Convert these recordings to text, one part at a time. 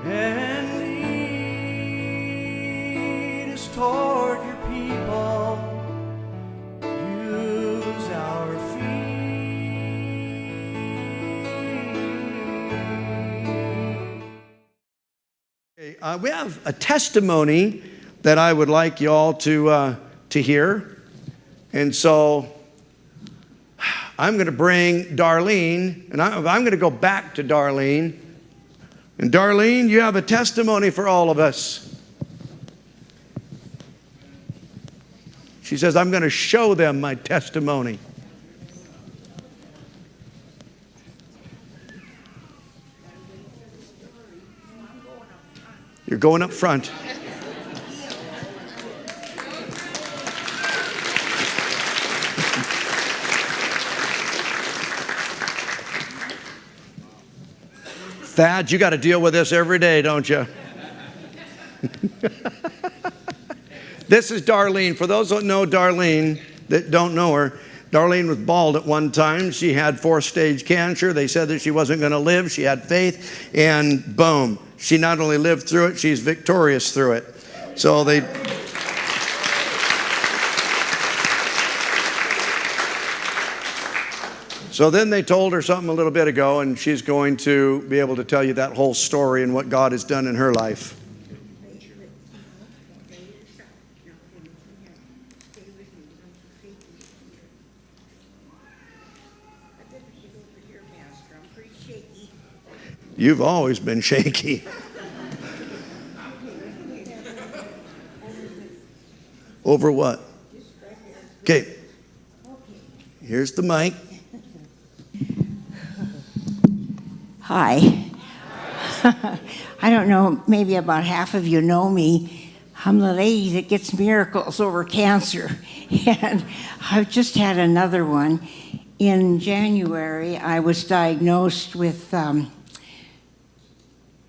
and lead us toward your people. Use our feet. Okay, we have a testimony that I would like you all to hear. And so I'm going to bring Darlene, and I'm going to go back to Darlene. And Darlene, you have a testimony for all of us. She says, I'm going to show them my testimony. You're going up front. Thad, you got to deal with this every day, don't you? This is Darlene. For those that know Darlene, that don't know her, Darlene was bald at one time. She had 4th-stage cancer. They said that she wasn't going to live. She had faith, and boom. She not only lived through it, she's victorious through it. So they... So then they told her something a little bit ago, and she's going to be able to tell you that whole story and what God has done in her life. You've always been shaky. Over what? Okay. Here's the mic. Hi. I don't know, maybe about half of you know me. I'm the lady that gets miracles over cancer. And I've just had another one. In January, I was diagnosed with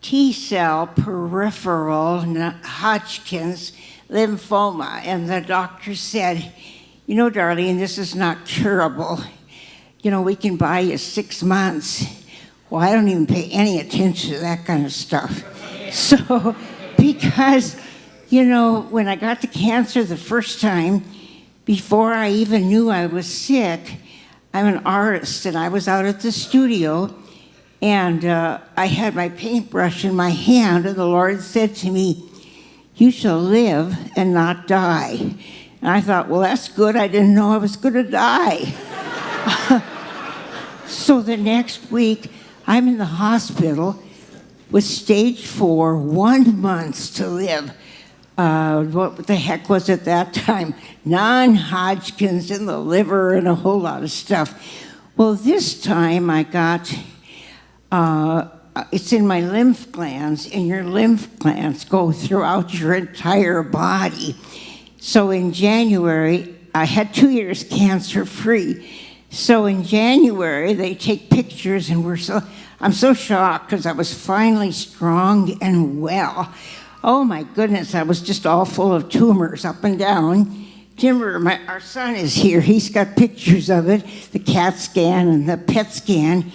T-cell peripheral Hodgkin's lymphoma. And the doctor said, you know, Darlene, this is not curable. You know, we can buy you 6 months. Well, I don't even pay any attention to that kind of stuff. So, because, you know, when I got the cancer the first time, before I even knew I was sick, I'm an artist, and I was out at the studio, and I had my paintbrush in my hand, and the Lord said to me, you shall live and not die. And I thought, well, that's good. I didn't know I was going to die. So the next week, I'm in the hospital with stage 4, 1 month to live. What the heck was it that time? Non-Hodgkin's in the liver and a whole lot of stuff. Well, this time I got, it's in my lymph glands, and your lymph glands go throughout your entire body. So in January, I had 2 years cancer-free. So in January, they take pictures, and I'm so shocked because I was finally strong and well. Oh my goodness, I was just all full of tumors up and down. Timber, our son is here. He's got pictures of it, the CAT scan and the PET scan.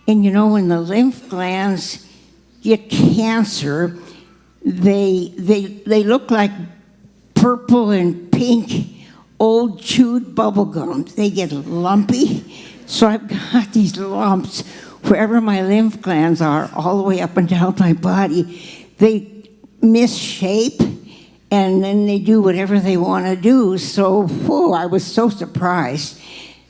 And you know, when the lymph glands get cancer, they look like purple and pink old chewed bubble gum. They get lumpy. So I've got these lumps wherever my lymph glands are, all the way up and down my body. They misshape, and then they do whatever they want to do. So, whoa, I was so surprised.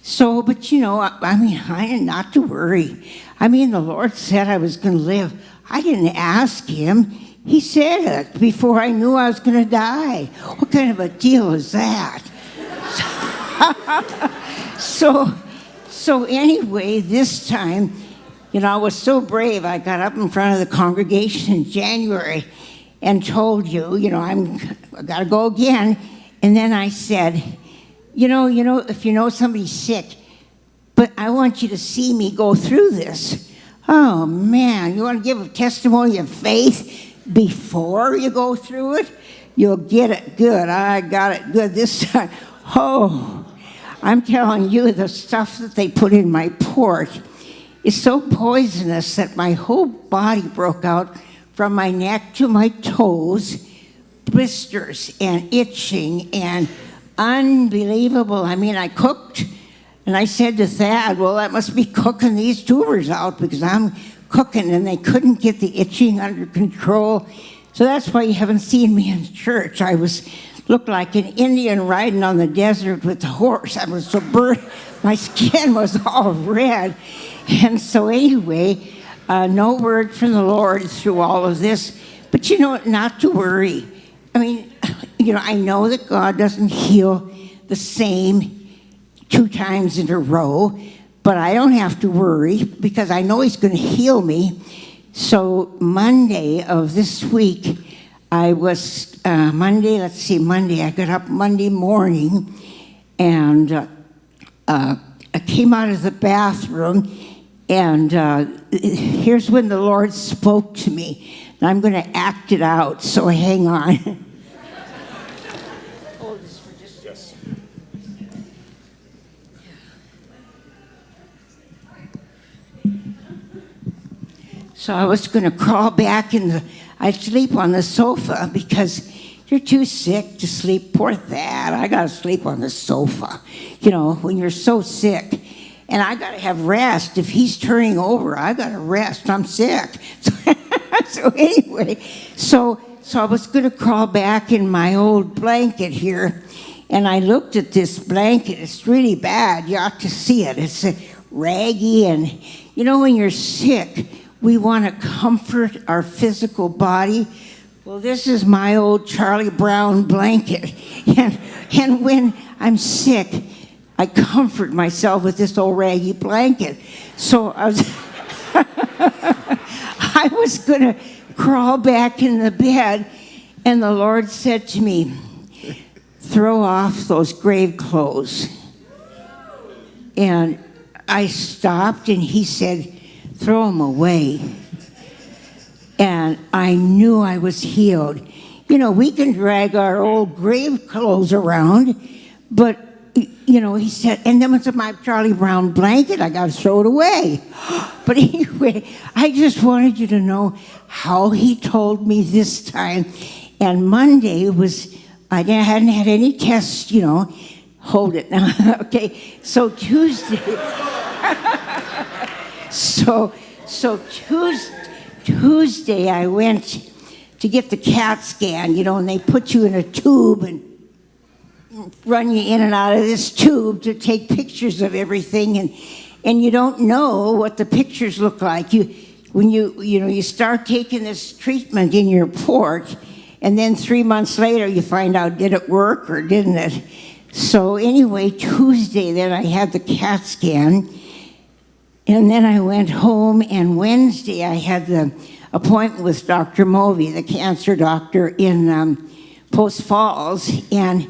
So, but you know, I mean, I didn't not to worry. I mean, the Lord said I was going to live. I didn't ask him. He said it before I knew I was going to die. What kind of a deal is that? So anyway, this time, you know, I was so brave. I got up in front of the congregation in January and told you know, I got to go again. And then I said, you know, if you know somebody's sick, but I want you to see me go through this. Oh, man, you want to give a testimony of faith before you go through it? You'll get it good. I got it good this time. Oh, I'm telling you, the stuff that they put in my port is so poisonous that my whole body broke out from my neck to my toes, blisters and itching and unbelievable. I mean, I cooked, and I said to Thad, well, that must be cooking these tumors out, because I'm cooking, and they couldn't get the itching under control. So that's why you haven't seen me in church. I looked like an Indian riding on the desert with a horse. I was so burnt, my skin was all red. And so anyway, no word from the Lord through all of this. But not to worry. I mean, I know that God doesn't heal the same 2 times in a row, but I don't have to worry because I know He's going to heal me. So Monday of this week, I got up Monday morning, and I came out of the bathroom, and here's when the Lord spoke to me. And I'm going to act it out, so hang on. Hold this for just a second. So I was going to crawl back I'd sleep on the sofa because you're too sick to sleep. Poor Thad, I got to sleep on the sofa, when you're so sick. And I got to have rest. If he's turning over, I got to rest. I'm sick. So anyway, so I was going to crawl back in my old blanket here, and I looked at this blanket. It's really bad. You ought to see it. It's raggy, and when you're sick, we want to comfort our physical body. Well, this is my old Charlie Brown blanket, and when I'm sick, I comfort myself with this old raggy blanket. So I was going to crawl back in the bed, and the Lord said to me, throw off those grave clothes. And I stopped, and He said, throw them away. And I knew I was healed. We can drag our old grave clothes around, but He said, and then with my Charlie Brown blanket, I got to throw it away. But anyway, I just wanted you to know how He told me this time. And Monday I hadn't had any tests, hold it now. Okay, so Tuesday, so Tuesday I went to get the CAT scan, and they put you in a tube and run you in and out of this tube to take pictures of everything, and you don't know what the pictures look like. When you start taking this treatment in your port, and then 3 months later you find out, did it work or didn't it? So anyway, Tuesday then I had the CAT scan, and then I went home, and Wednesday I had the appointment with Dr. Movey, the cancer doctor in Post Falls, and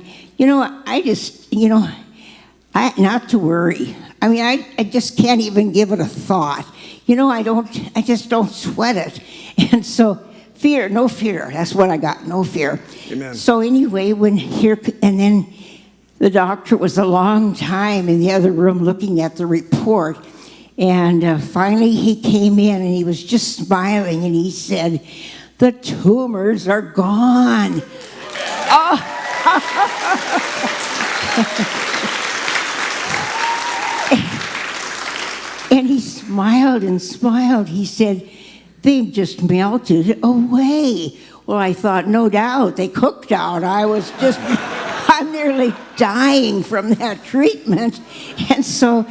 not to worry. I mean, I just can't even give it a thought. I just don't sweat it. And so no fear. That's what I got, no fear. Amen. So anyway, and then the doctor was a long time in the other room looking at the report. And finally he came in, and he was just smiling, and he said, the tumors are gone. Oh. And he smiled and smiled. He said, they've just melted away. Well, I thought, no doubt, they cooked out. I'm nearly dying from that treatment. And so,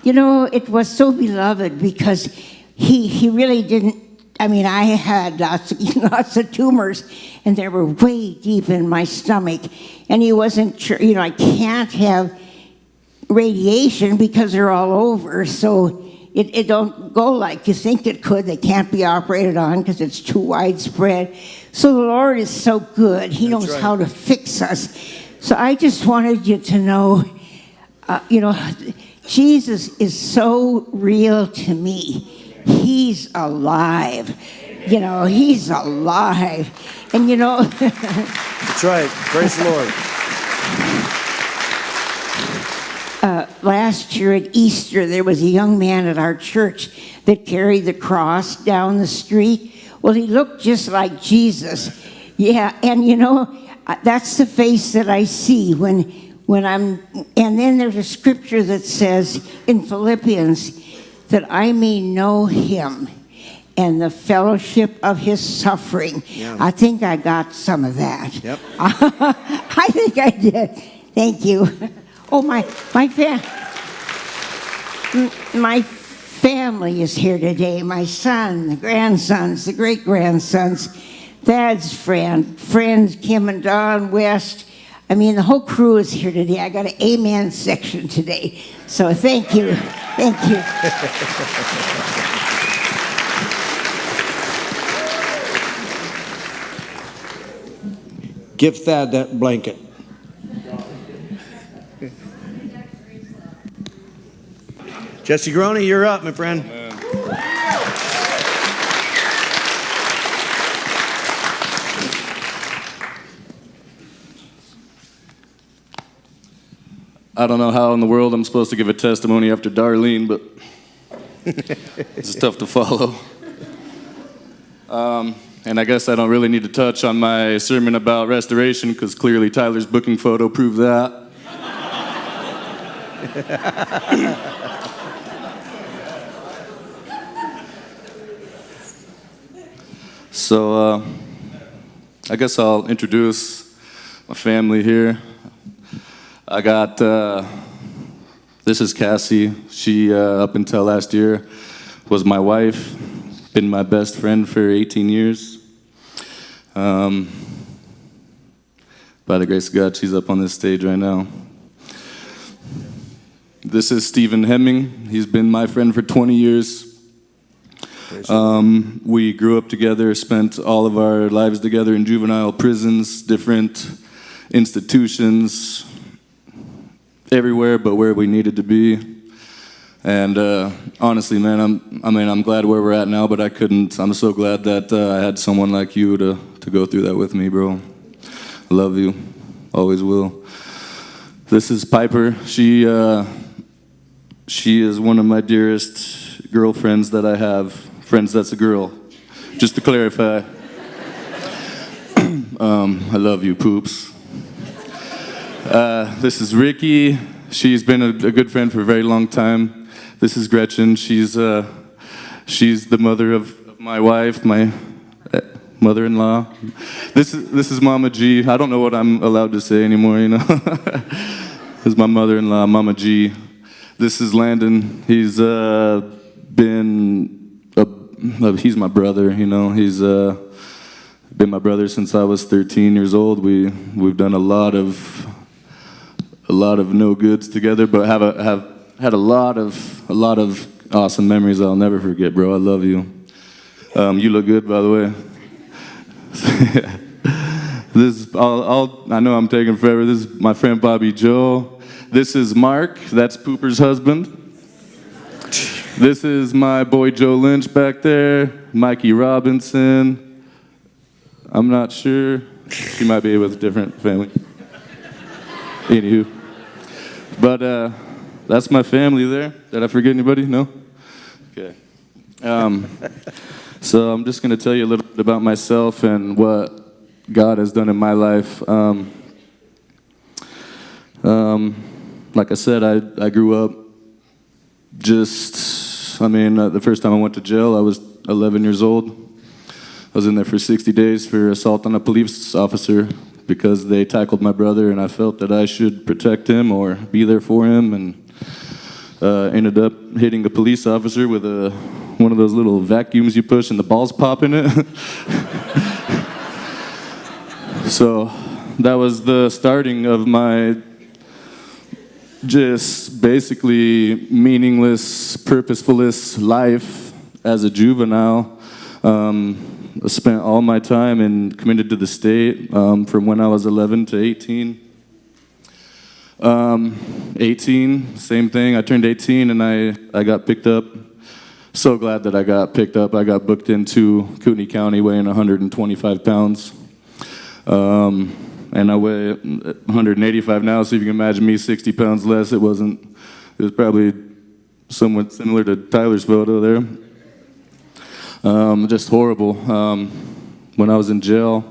it was so beloved because he really didn't. I mean, I had lots of tumors, and they were way deep in my stomach. And he wasn't sure, I can't have radiation because they're all over. So it don't go like you think it could. They can't be operated on because it's too widespread. So the Lord is so good. He knows how to fix us. So I just wanted you to know, Jesus is so real to me. He's alive. He's alive. And That's right. Praise the Lord. Last year at Easter, there was a young man at our church that carried the cross down the street. Well, he looked just like Jesus. Yeah, and you know, that's the face that I see when I'm, and then there's a scripture that says in Philippians that I may know him and the fellowship of his suffering. Yeah. I think I got some of that. Yep. I think I did. Thank you. Oh, my family is here today. My son, the grandsons, the great-grandsons, Dad's friends, Kim and Don West. I mean, the whole crew is here today. I got an amen section today. So thank you. Thank you. Give Thad that blanket. Jesse Groene, you're up, my friend. I don't know how in the world I'm supposed to give a testimony after Darlene, but it's tough to follow. And I guess I don't really need to touch on my sermon about restoration because clearly Tyler's booking photo proved that. So I guess I'll introduce my family here. I got, this is Cassie. She, up until last year, was my wife, been my best friend for 18 years. By the grace of God, she's up on this stage right now. This is Stephen Hemming. He's been my friend for 20 years. We grew up together, spent all of our lives together in juvenile prisons, different institutions, everywhere but where we needed to be. And honestly, man, I'm glad where we're at now, but I'm so glad that I had someone like you to go through that with me, bro. I love you, always will. This is Piper. She is one of my dearest girlfriends that I have. Friends, that's a girl, just to clarify. I love you, poops. This is Ricky. She's been a good friend for a very long time. This is Gretchen. She's the mother of my wife, my mother-in-law. This is Mama G. I don't know what I'm allowed to say anymore, you know. This is my mother-in-law, Mama G. This is Landon. He's he's my brother, you know. He's been my brother since I was 13 years old. We've done a lot of no goods together, but have had a lot of awesome memories I'll never forget, bro. I love you. You look good, by the way. I know I'm taking forever. This is my friend Bobby Joe. This is Mark. That's Pooper's husband. This is my boy Joe Lynch back there. Mikey Robinson. I'm not sure. She might be with a different family. Anywho. But that's my family there. Did I forget anybody? No? Okay. So I'm just going to tell you a little bit about myself and what God has done in my life. Like I said, I grew up the first time I went to jail, I was 11 years old. I was in there for 60 days for assault on a police officer because they tackled my brother, and I felt that I should protect him or be there for him, and ended up hitting a police officer with one of those little vacuums you push and the balls pop in it. So that was the starting of my just basically meaningless, purposeless life as a juvenile. I spent all my time and committed to the state from when I was 11 to 18. 18, same thing. I turned 18 and I got picked up. So glad that I got picked up. I got booked into Kootenai County weighing 125 pounds. And I weigh 185 now, so if you can imagine me 60 pounds less, it was probably somewhat similar to Tyler's photo there. Just horrible. When I was in jail,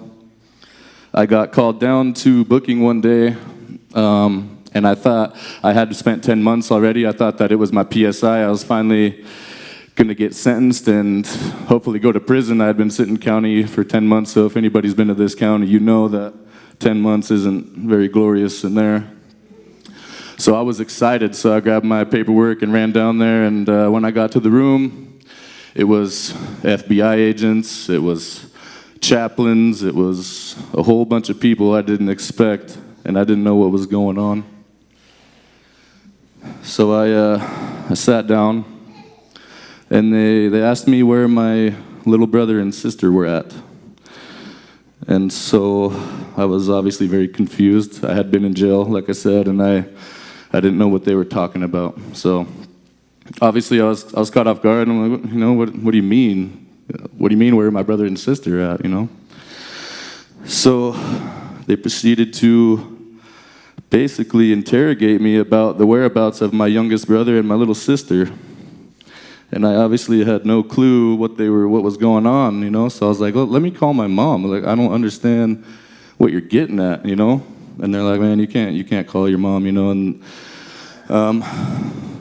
I got called down to booking one day, and I thought I had spent 10 months already. I thought that it was my PSI. I was finally going to get sentenced and hopefully go to prison. I had been sitting county for 10 months, so if anybody's been to this county, you know that 10 months isn't very glorious in there. So I was excited, so I grabbed my paperwork and ran down there, and when I got to the room, it was FBI agents, it was chaplains, it was a whole bunch of people I didn't expect, and I didn't know what was going on. So I sat down, and they asked me where my little brother and sister were at. And so I was obviously very confused. I had been in jail, like I said, and I didn't know what they were talking about. So obviously I was caught off guard, and I'm like, what do you mean? What do you mean, where are my brother and sister at, So they proceeded to basically interrogate me about the whereabouts of my youngest brother and my little sister. And I obviously had no clue what was going on, So I was like, well, let me call my mom. Like, I don't understand what you're getting at, And they're like, man, you can't call your mom, And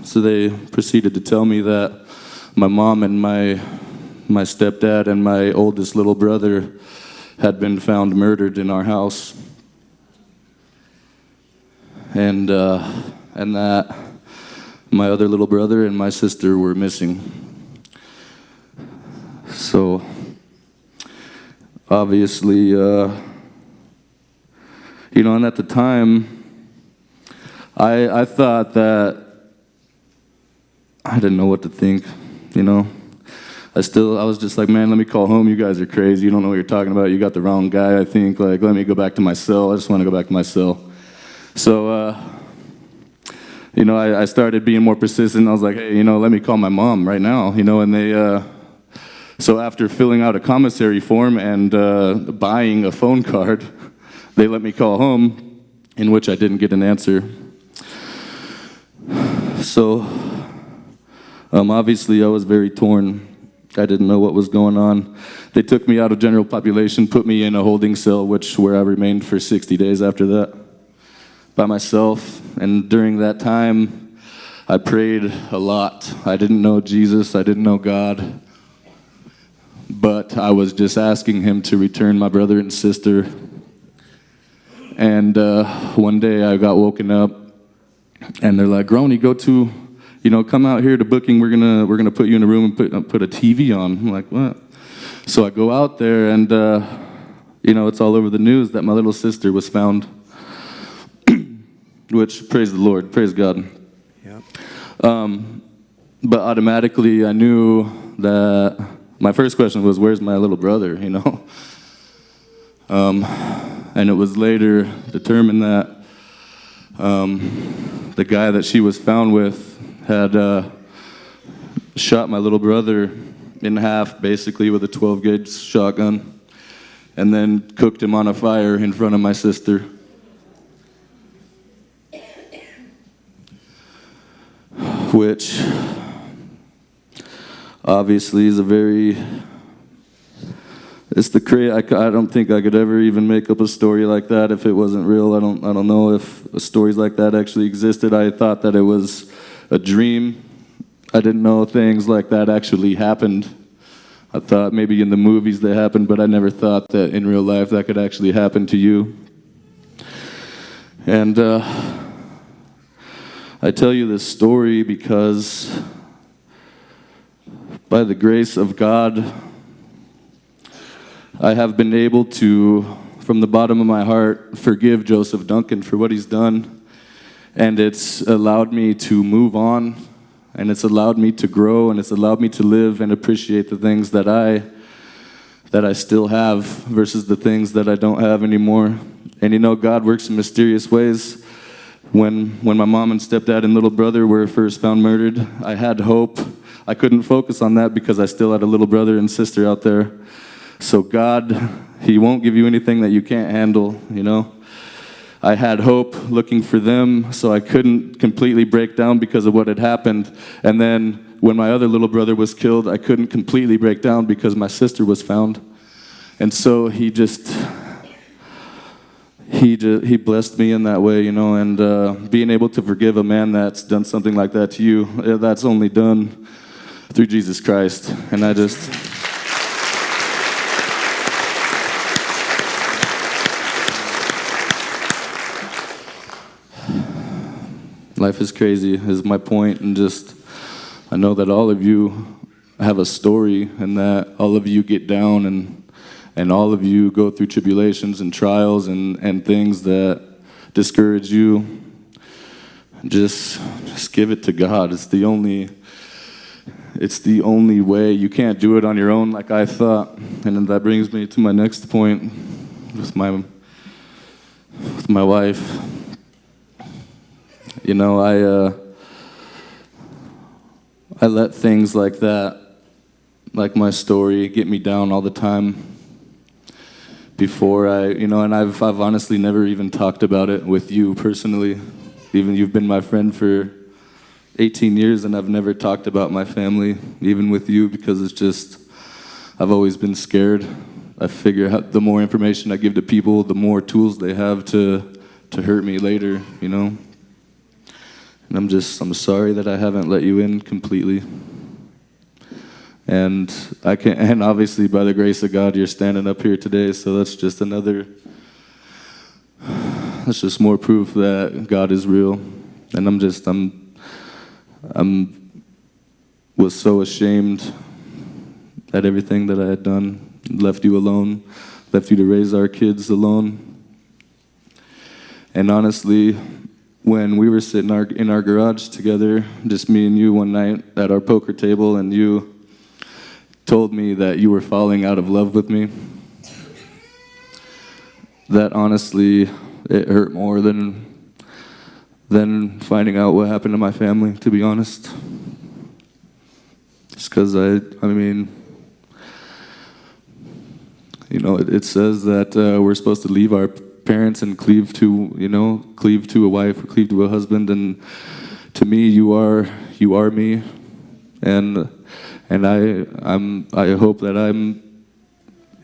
so they proceeded to tell me that my mom and my stepdad and my oldest little brother had been found murdered in our house, and that my other little brother and my sister were missing. So obviously, and at the time, I thought that I didn't know what to think, I was just like, man, let me call home. You guys are crazy. You don't know what you're talking about. You got the wrong guy, I think. Like, let me go back to my cell. I just want to go back to my cell. So, I started being more persistent. I was like, hey, let me call my mom right now, and they, so after filling out a commissary form and buying a phone card, they let me call home, in which I didn't get an answer. So, obviously I was very torn. I didn't know what was going on. They took me out of general population, put me in a holding cell, where I remained for 60 days after that, by myself. And during that time, I prayed a lot. I didn't know Jesus, I didn't know God, but I was just asking him to return my brother and sister. And one day I got woken up, and they're like, Groene, go to, come out here to booking. We're gonna put you in a room and put a TV on. I'm like, what? So I go out there, and it's all over the news that my little sister was found. Which, praise the Lord, praise God. Yep. But automatically I knew that my first question was, where's my little brother, And it was later determined that the guy that she was found with had shot my little brother in half, basically, with a 12-gauge shotgun, and then cooked him on a fire in front of my sister. Which obviously is I don't think I could ever even make up a story like that if it wasn't real. I don't know if stories like that actually existed. I thought that it was a dream. I didn't know things like that actually happened. I thought maybe in the movies they happened, but I never thought that in real life that could actually happen to you. And I tell you this story because by the grace of God, I have been able to, from the bottom of my heart, forgive Joseph Duncan for what he's done. And it's allowed me to move on, and it's allowed me to grow, and it's allowed me to live and appreciate the things that I still have versus the things that I don't have anymore. And God works in mysterious ways. When my mom and stepdad and little brother were first found murdered, I had hope. I couldn't focus on that because I still had a little brother and sister out there. So God, he won't give you anything that you can't handle, I had hope looking for them, so I couldn't completely break down because of what had happened. And then when my other little brother was killed, I couldn't completely break down because my sister was found. And so he blessed me in that way, you know, and being able to forgive a man that's done something like that to you, that's only done through Jesus Christ. And I just... Life is crazy, is my point, and just, I know that all of you have a story, and that all of you get down, and all of you go through tribulations and trials and things that discourage you. Just give it to God. It's the only way. You can't do it on your own like I thought. And then that brings me to my next point with my wife. You know, I let things like that, like my story, get me down all the time before and I've honestly never even talked about it with you personally. Even you've been my friend for 18 years and I've never talked about my family, even with you, because it's just, I've always been scared. I figure the more information I give to people, the more tools they have to hurt me later, you know? And I'm sorry that I haven't let you in completely. And and obviously by the grace of God, you're standing up here today, so that's just more proof that God is real. And was so ashamed at everything that I had done, left you alone, left you to raise our kids alone. And honestly, when we were sitting in our garage together, just me and you one night at our poker table, and you told me that you were falling out of love with me, that honestly, it hurt more than finding out what happened to my family, to be honest. Just because it says that we're supposed to leave our parents and cleave to a wife or cleave to a husband, and to me you are me, and I hope that I'm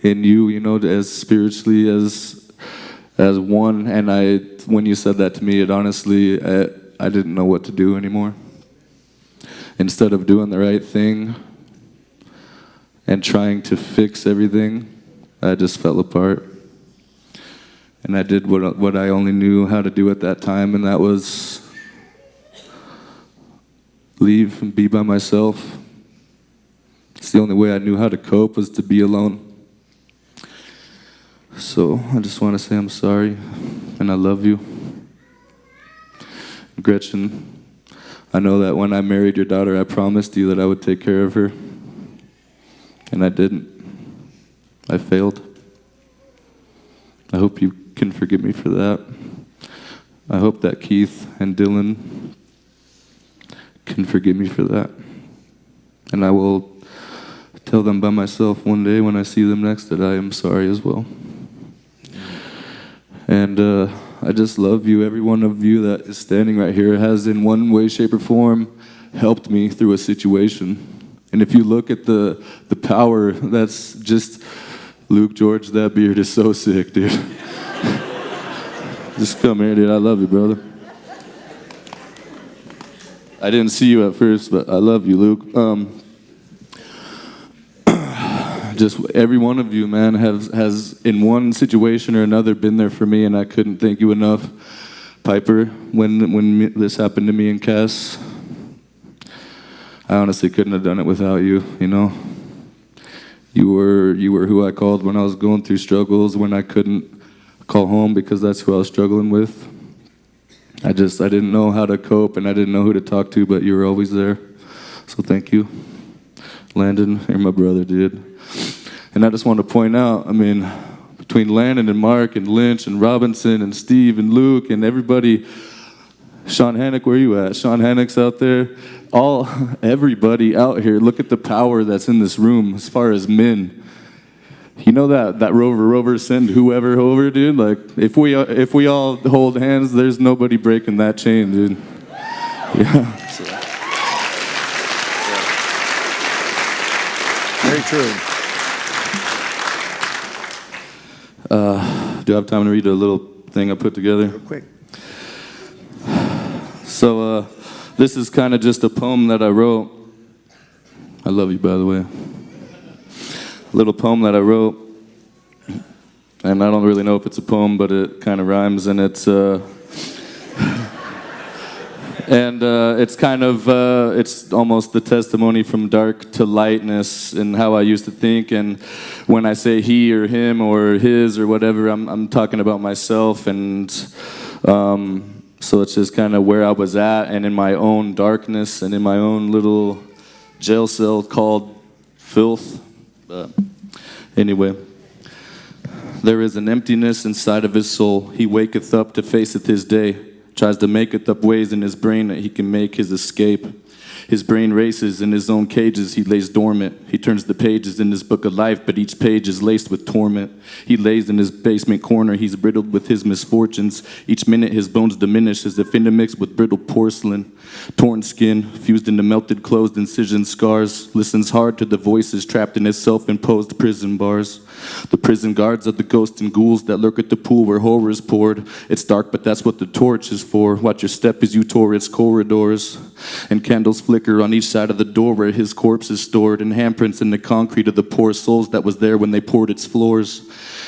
in you, as spiritually as one. And when you said that to me, it honestly, I didn't know what to do anymore. Instead of doing the right thing and trying to fix everything, I just fell apart. And I did what I only knew how to do at that time, and that was leave and be by myself. It's the only way I knew how to cope, was to be alone. So I just want to say I'm sorry, and I love you. Gretchen, I know that when I married your daughter, I promised you that I would take care of her, and I didn't. I failed. I hope you can forgive me for that. I hope that Keith and Dylan can forgive me for that. And I will tell them by myself one day when I see them next that I am sorry as well. And I just love you. Every one of you that is standing right here has in one way, shape, or form helped me through a situation. And if you look at the power, that's just, Luke, George, that beard is so sick, dude. Just come here, dude. I love you, brother. I didn't see you at first, but I love you, Luke. Just every one of you, man, has in one situation or another been there for me, and I couldn't thank you enough. Piper, when this happened to me and Cass, I honestly couldn't have done it without you, You were who I called when I was going through struggles, when I couldn't call home because that's who I was struggling with. I didn't know how to cope, and I didn't know who to talk to, but you were always there. So thank you. Landon, you're my brother, dude. And I just want to point out, between Landon and Mark and Lynch and Robinson and Steve and Luke and everybody, Sean Hannock, where you at? Sean Hannock's out there. Everybody out here, look at the power that's in this room as far as men. You know that Rover send whoever over, dude? Like, if we all hold hands, there's nobody breaking that chain, dude. Yeah. true. Do I have time to read a little thing I put together? Real quick. So, this is kind of just a poem that I wrote. I love you, by the way. A little poem that I wrote. And I don't really know if it's a poem, but it kind of rhymes, and it's it's kind of it's almost the testimony from dark to lightness and how I used to think. And when I say he or him or his or whatever, I'm talking about myself. And so it's just kind of where I was at, and in my own darkness and in my own little jail cell called filth. But anyway. There is an emptiness inside of his soul. He waketh up to faceth his day. Tries to maketh up ways in his brain that he can make his escape. His brain races in his own cages, he lays dormant. He turns the pages in his book of life, but each page is laced with torment. He lays in his basement corner, he's riddled with his misfortunes. Each minute his bones diminish as if intermixed with brittle porcelain. Torn skin, fused into melted closed incision scars. Listens hard to the voices trapped in his self-imposed prison bars. The prison guards are the ghosts and ghouls that lurk at the pool where horror is poured. It's dark, but that's what the torch is for. Watch your step as you tore its corridors. And candles flicker on each side of the door where his corpse is stored. And handprints in the concrete of the poor souls that was there when they poured its floors.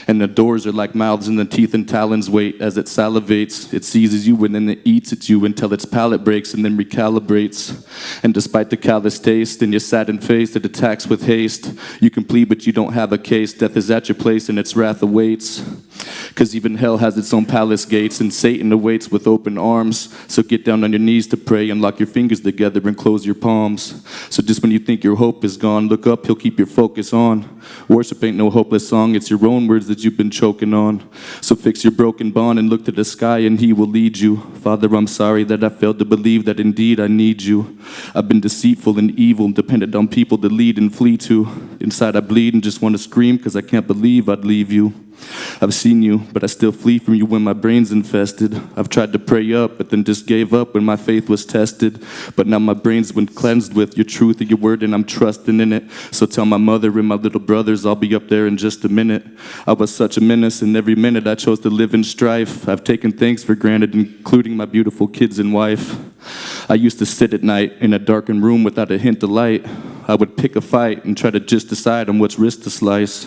And the doors are like mouths and the teeth and talons wait as it salivates. It seizes you and then it eats at you until its palate breaks and then recalibrates. And despite the callous taste and your saddened face, it attacks with haste. You can plead but you don't have a case. Death is at your place and its wrath awaits. Cause even hell has its own palace gates and Satan awaits with open arms. So get down on your knees to pray and lock your fingers together and close your palms. So just when you think your hope is gone, look up, he'll keep your focus on. Worship ain't no hopeless song, it's your own words that you've been choking on. So fix your broken bond and look to the sky and he will lead you. Father, I'm sorry that I failed to believe that indeed I need you. I've been deceitful and evil and dependent on people to lead and flee to. Inside I bleed and just want to scream cause I can't believe I'd leave you. I've seen you, but I still flee from you when my brain's infested. I've tried to pray up, but then just gave up when my faith was tested. But now my brain's been cleansed with your truth and your word, and I'm trusting in it. So tell my mother and my little brothers I'll be up there in just a minute. I was such a menace, and every minute I chose to live in strife. I've taken things for granted, including my beautiful kids and wife. I used to sit at night in a darkened room without a hint of light. I would pick a fight and try to just decide on which wrist to slice.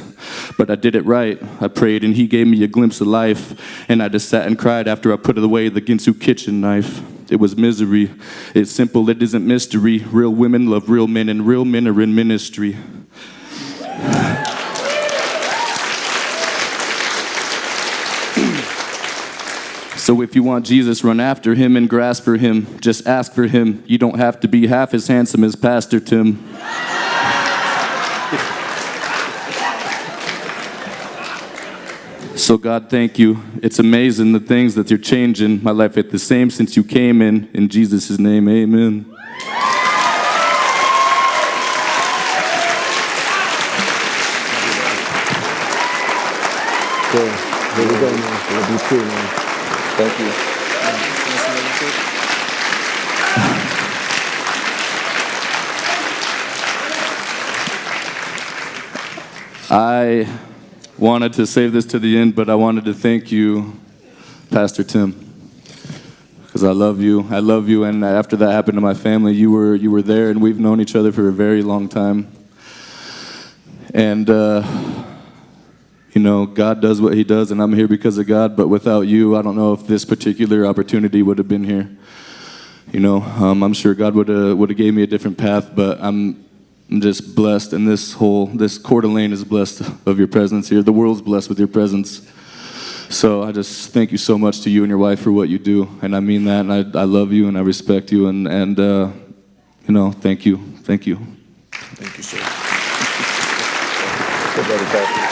But I did it right. I prayed and he gave me a glimpse of life. And I just sat and cried after I put away the Ginsu kitchen knife. It was misery. It's simple, it isn't mystery. Real women love real men and real men are in ministry. So if you want Jesus, run after him and grasp for him. Just ask for him. You don't have to be half as handsome as Pastor Tim. So God, thank you. It's amazing the things that you're changing. My life ain't the same since you came in. In Jesus' name, amen. Cool. Here we go, man. Love you too, man. Thank you. I wanted to save this to the end, but I wanted to thank you, Pastor Tim, because I love you. I love you, and after that happened to my family, you were there, and we've known each other for a very long time. And you know, God does what he does, and I'm here because of God, but without you, I don't know if this particular opportunity would have been here. You know, I'm sure God would have gave me a different path, but I'm just blessed, and this Coeur d'Alene is blessed of your presence here. The world's blessed with your presence. So I just thank you so much to you and your wife for what you do, and I mean that, and I love you, and I respect you, and you know, thank you. Thank you. Thank you, sir. Good brother, Pastor.